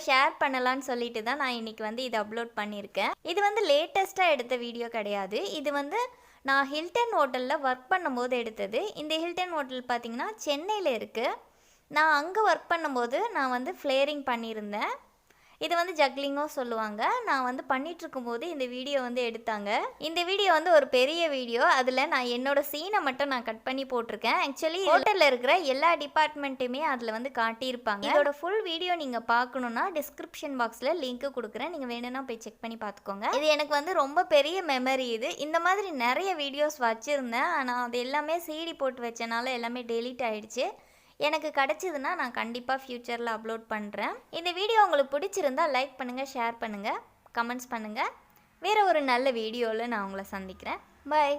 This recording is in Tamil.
ஷேர் பண்ணலான்னு சொல்லிட்டு தான் நான் இன்றைக்கி வந்து இதை அப்லோட் பண்ணியிருக்கேன். இது வந்து லேட்டஸ்ட்டாக எடுத்த வீடியோ கிடையாது. இது வந்து நான் ஹில்டன் ஹோட்டலில் ஒர்க் பண்ணும்போது எடுத்தது. இந்த ஹில்டன் ஹோட்டல் பார்த்திங்கன்னா சென்னையில் இருக்குது. நான் அங்கே ஒர்க் பண்ணும்போது நான் வந்து ஃப்ளேரிங் பண்ணியிருந்தேன். இது வந்து ஜக்லிங்கும் சொல்லுவாங்க. நான் வந்து பண்ணிகிட்ருக்கும்போது இந்த வீடியோ வந்து எடுத்தாங்க. இந்த வீடியோ வந்து ஒரு பெரிய வீடியோ. அதில் நான் என்னோட சீனை மட்டும் நான் கட் பண்ணி போட்டிருக்கேன். ஆக்சுவலி ஹோட்டலில் இருக்கிற எல்லா டிபார்ட்மெண்ட்டுமே அதில் வந்து காட்டியிருப்பாங்க. இதோட ஃபுல் வீடியோ நீங்கள் பார்க்கணுன்னா டிஸ்கிரிப்ஷன் பாக்ஸில் லிங்க்கு கொடுக்குறேன். நீங்கள் வேணும்னா போய் செக் பண்ணி பார்த்துக்கோங்க. இது எனக்கு வந்து ரொம்ப பெரிய மெமரி இது. இந்த மாதிரி நிறைய வீடியோஸ் வச்சுருந்தேன். ஆனால் அது எல்லாமே சிடி போட்டு வச்சனால எல்லாமே டெலீட் ஆகிடுச்சு. எனக்கு கிடச்சிதுன்னா நான் கண்டிப்பாக ஃப்யூச்சரில் அப்லோட் பண்ணுறேன். இந்த வீடியோ உங்களுக்கு பிடிச்சிருந்தா லைக் பண்ணுங்கள், ஷேர் பண்ணுங்கள், கமெண்ட்ஸ் பண்ணுங்கள். வேறு ஒரு நல்ல வீடியோவில் நான் உங்களை சந்திக்கிறேன். பை.